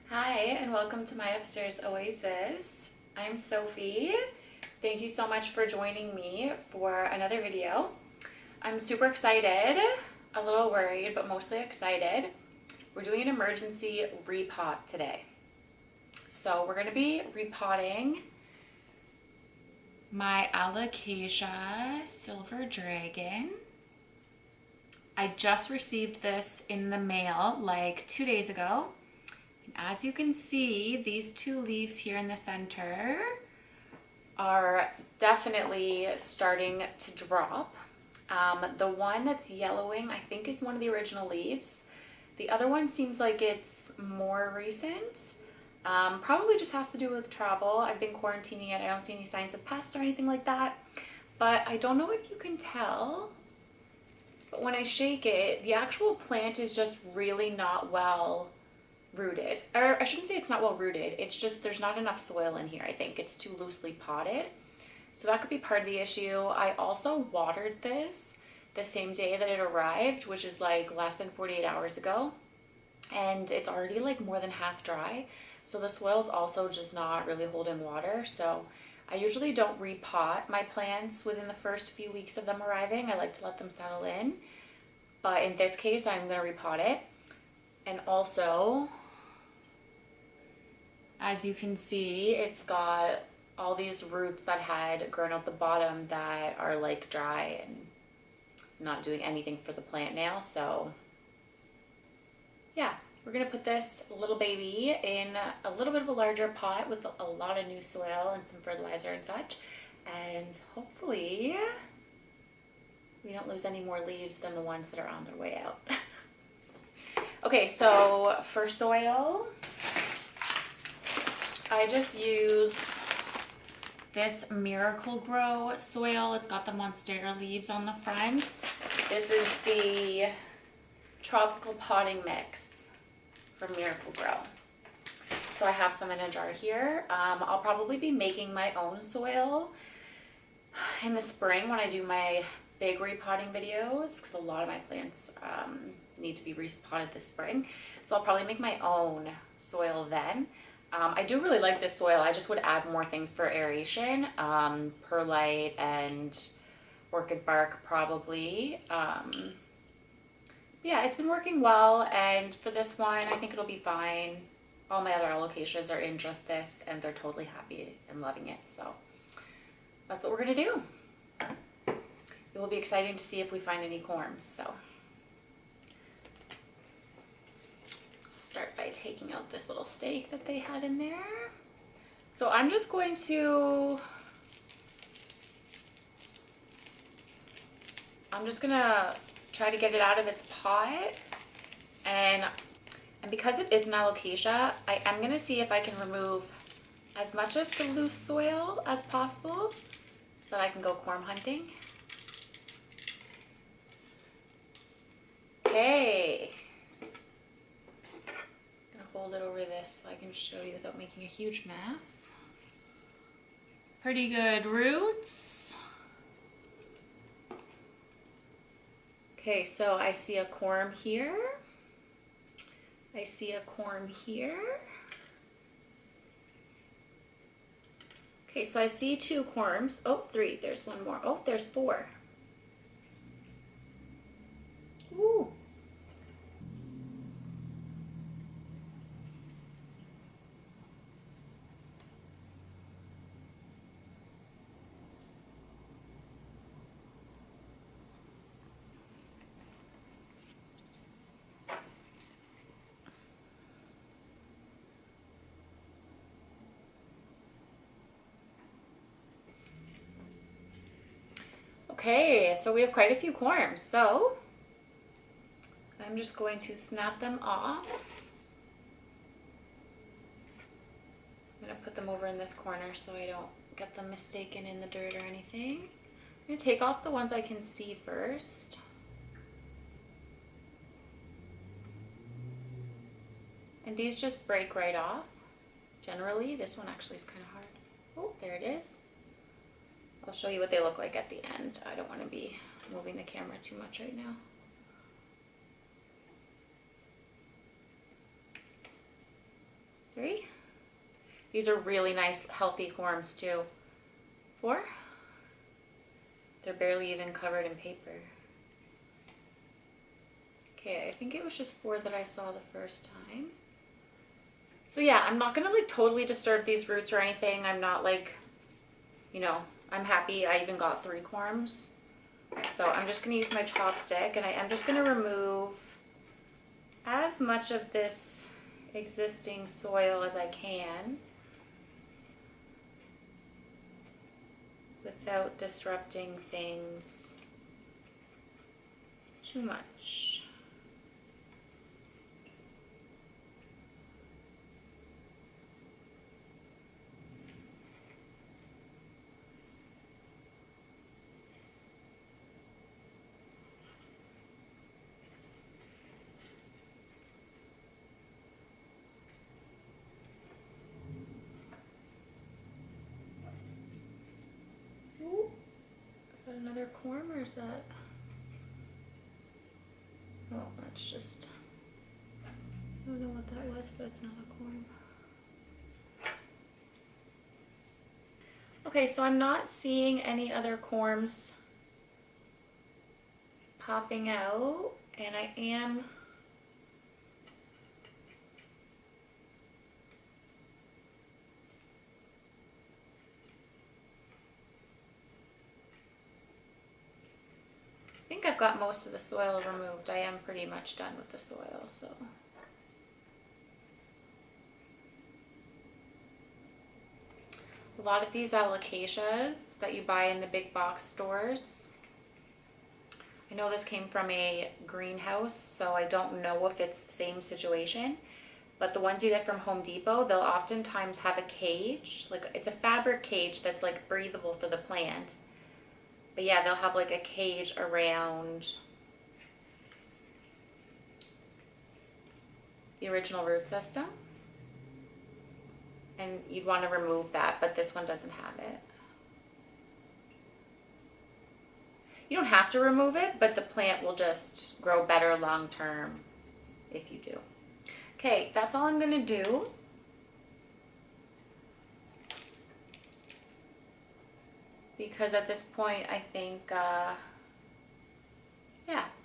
Hi, and welcome to my upstairs oasis. I'm Sophie. Thank you so much for joining me for another video. I'm super excited, a little worried, but mostly excited. We're doing an emergency repot today. So we're going to be repotting my alocasia silver dragon. I just received this in the mail like 2 days ago. As you can see, these two leaves here in the center are definitely starting to drop. The one that's yellowing, I think, is one of the original leaves. The other one seems like it's more recent. Probably just has to do with travel. I've been quarantining it. I don't see any signs of pests or anything like that. But I don't know if you can tell, but when I shake it, the actual plant is just really not well rooted. Or I shouldn't say it's not well rooted, it's just there's not enough soil in here. I think it's too loosely potted, so that could be part of the issue. I also watered this the same day that it arrived, which is like less than 48 hours ago, and it's already like more than half dry, so the soil's also just not really holding water. So I usually don't repot my plants within the first few weeks of them arriving. I like to let them settle in, but in this case I'm going to repot it. And also, as you can see, it's got all these roots that had grown out the bottom that are like dry and not doing anything for the plant now. So yeah, we're gonna put this little baby in a little bit of a larger pot with a lot of new soil and some fertilizer and such, and hopefully we don't lose any more leaves than the ones that are on their way out. Okay, so for soil, I just use this Miracle Grow soil. It's got the monstera leaves on the front. This is the tropical potting mix from Miracle Grow. So I have some in a jar here. I'll probably be making my own soil in the spring when I do my big repotting videos, because a lot of my plants need to be repotted this spring. So I'll probably make my own soil then. I do really like this soil. I just would add more things for aeration, perlite and orchid bark probably. Yeah, it's been working well, and for this one I think it'll be fine. All my other alocasias are in just this and they're totally happy and loving it, so that's what we're gonna do. It will be exciting to see if we find any corms. So start by taking out this little stake that they had in there. So I'm just going to, try to get it out of its pot, and because it is an alocasia, I am gonna see if I can remove as much of the loose soil as possible so that I can go corm hunting. Okay. Hold it over this so I can show you without making a huge mess. Pretty good roots. Okay, so I see a corm here. I see a corm here. Okay, so I see two corms. Oh, three. There's one more. Oh, there's four. Ooh. Okay, so we have quite a few corms, so I'm just going to snap them off. I'm going to put them over in this corner so I don't get them mistaken in the dirt or anything. I'm going to take off the ones I can see first. And these just break right off. Generally, this one actually is kind of hard. Oh, there it is. I'll show you what they look like at the end. I don't want to be moving the camera too much right now. 3. These are really nice, healthy corms too. 4. They're barely even covered in paper. Okay, I think it was just 4 that I saw the first time. So yeah, I'm not gonna like totally disturb these roots or anything. I'm not like, you know, I'm happy I even got 3 corms. So I'm just gonna use my chopstick and I am just gonna remove as much of this existing soil as I can without disrupting things too much. Ooh, got another corm, or is that? Oh, that's just, I don't know what that was, but it's not a corm. Okay, so I'm not seeing any other corms popping out, and I am I think I've got most of the soil removed. I am pretty much done with the soil, so. A lot of these alocasias that you buy in the big box stores, I know this came from a greenhouse, so I don't know if it's the same situation, but the ones you get from Home Depot, they'll oftentimes have a cage, like it's a fabric cage that's like breathable for the plant. But yeah, they'll have like a cage around the original root system. And you'd want to remove that, but this one doesn't have it. You don't have to remove it, but the plant will just grow better long term if you do. Okay, that's all I'm gonna do. Because at this point, I think, yeah,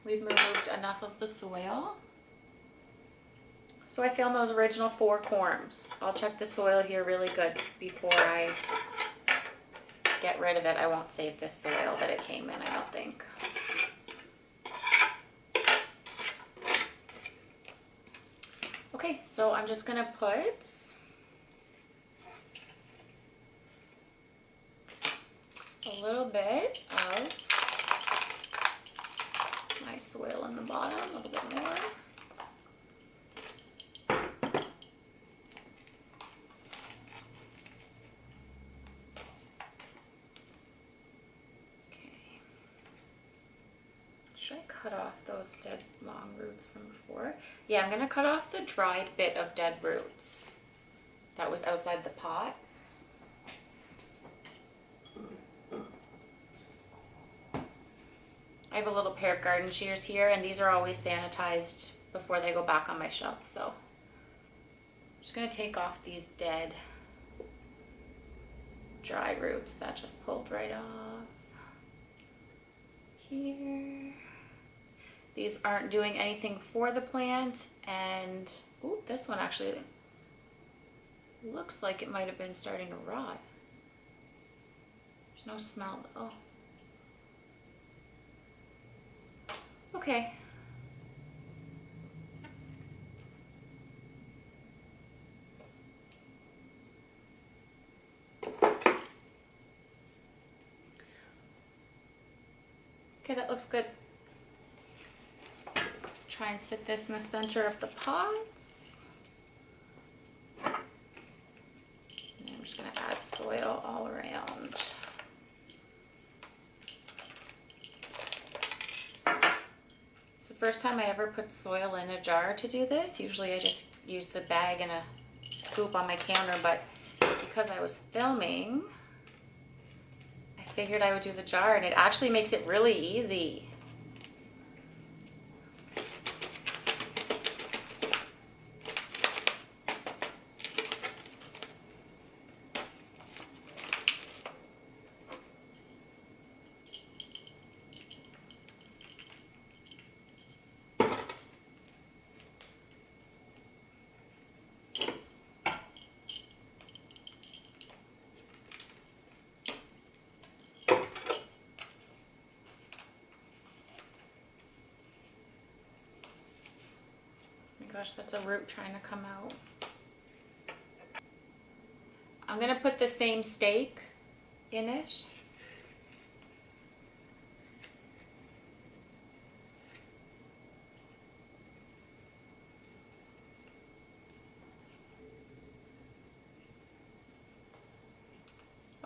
we've removed enough of the soil. So I found those original 4 corms. I'll check the soil here really good before I get rid of it. I won't save this soil that it came in, I don't think. Okay, so I'm just gonna put a little bit of my soil in the bottom, a little bit more. Should I cut off those dead long roots from before? Yeah, I'm gonna cut off the dried bit of dead roots that was outside the pot. I have a little pair of garden shears here, and these are always sanitized before they go back on my shelf, so I'm just gonna take off these dead dry roots that just pulled right off here. These aren't doing anything for the plant, and ooh, this one actually looks like it might have been starting to rot. There's no smell though. Okay. Okay, that looks good. Let's try and sit this in the center of the pots. And I'm just gonna add soil all around. It's the first time I ever put soil in a jar to do this. Usually I just use the bag and a scoop on my counter, but because I was filming, I figured I would do the jar, and it actually makes it really easy. gosh, that's a root trying to come out. I'm gonna put the same stake in it.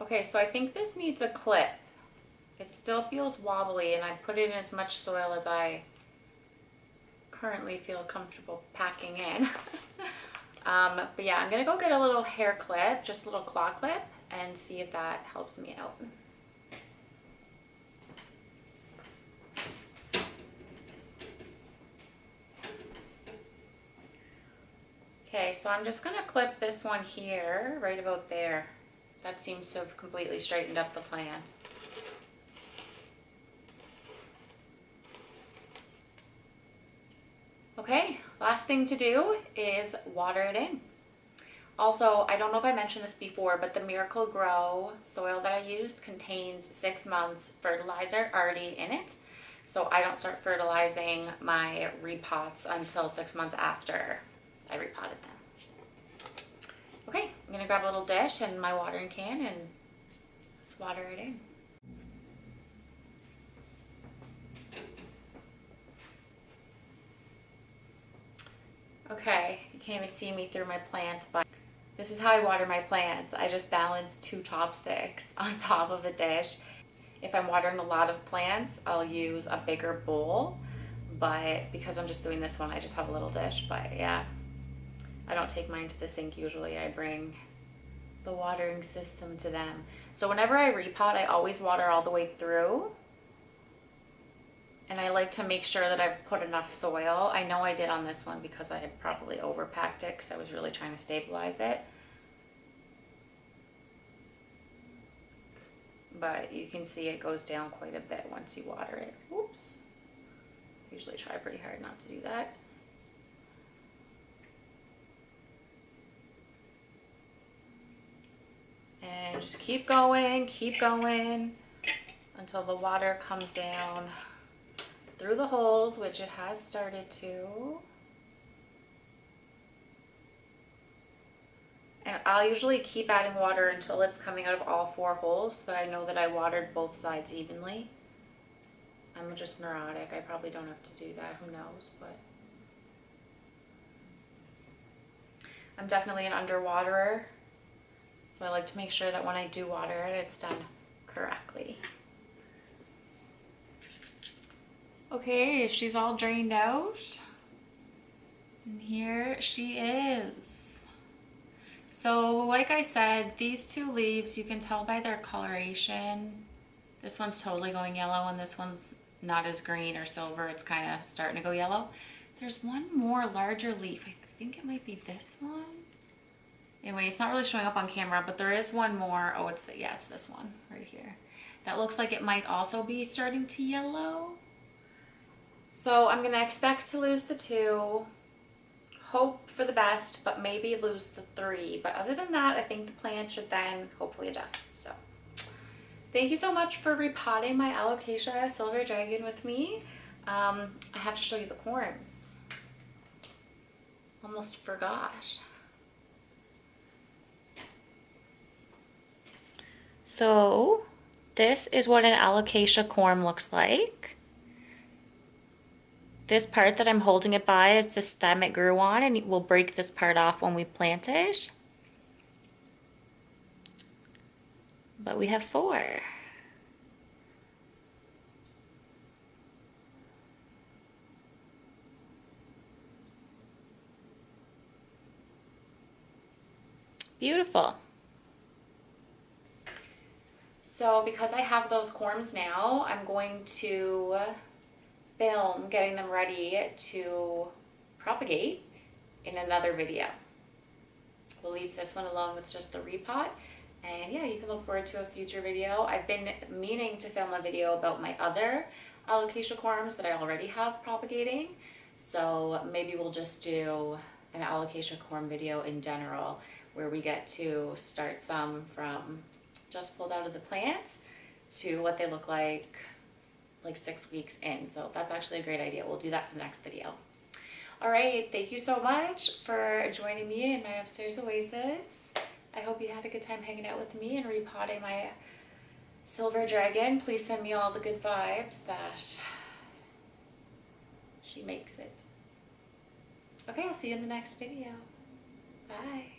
Okay, so I think this needs a clip. It still feels wobbly, and I put in as much soil as I currently feel comfortable packing in. But yeah, I'm gonna go get a little hair clip, just a little claw clip, and see if that helps me out. Okay, so I'm just gonna clip this one here, right about there. That seems to have completely straightened up the plant. Okay, last thing to do is water it in. Also, I don't know if I mentioned this before, but the Miracle Grow soil that I used contains 6 months fertilizer already in it. So I don't start fertilizing my repots until 6 months after I repotted them. Okay, I'm gonna grab a little dish and my watering can and let's water it in. Okay, you can't even see me through my plants, but this is how I water my plants. I just balance 2 chopsticks on top of a dish. If I'm watering a lot of plants, I'll use a bigger bowl, but because I'm just doing this one, I just have a little dish. But yeah, I don't take mine to the sink usually. I bring the watering system to them. So whenever I repot, I always water all the way through. And I like to make sure that I've put enough soil. I know I did on this one because I had probably overpacked it because I was really trying to stabilize it. But you can see it goes down quite a bit once you water it. Whoops. Usually try pretty hard not to do that. And just keep going until the water comes down through the holes, which it has started to. And I'll usually keep adding water until it's coming out of all 4 holes so that I know that I watered both sides evenly. I'm just neurotic. I probably don't have to do that. Who knows? But I'm definitely an underwaterer. So I like to make sure that when I do water it, it's done correctly. Okay, she's all drained out. And here she is. So like I said, these 2 leaves, you can tell by their coloration. This one's totally going yellow and this one's not as green or silver. It's kind of starting to go yellow. There's one more larger leaf. I think it might be this one. Anyway, it's not really showing up on camera, but there is one more. Oh, it's this one right here. That looks like it might also be starting to yellow. So I'm gonna expect to lose the 2, hope for the best, but maybe lose the 3. But other than that, I think the plant should then hopefully adjust. So thank you so much for repotting my alocasia silver dragon with me. I have to show you the corms. Almost forgot. So this is what an alocasia corm looks like. This part that I'm holding it by is the stem it grew on, and we'll break this part off when we plant it. But we have 4. Beautiful. So because I have those corms now, I'm going to film getting them ready to propagate in another video. We'll leave this one alone with just the repot, and yeah, you can look forward to a future video. I've been meaning to film a video about my other alocasia corms that I already have propagating, so maybe we'll just do an alocasia corm video in general where we get to start some from just pulled out of the plant to what they look like 6 weeks in. So that's actually a great idea. We'll do that for the next video. All right, thank you so much for joining me in my upstairs oasis. I hope you had a good time hanging out with me and repotting my silver dragon. Please send me all the good vibes that she makes it. Okay, I'll see you in the next video. Bye.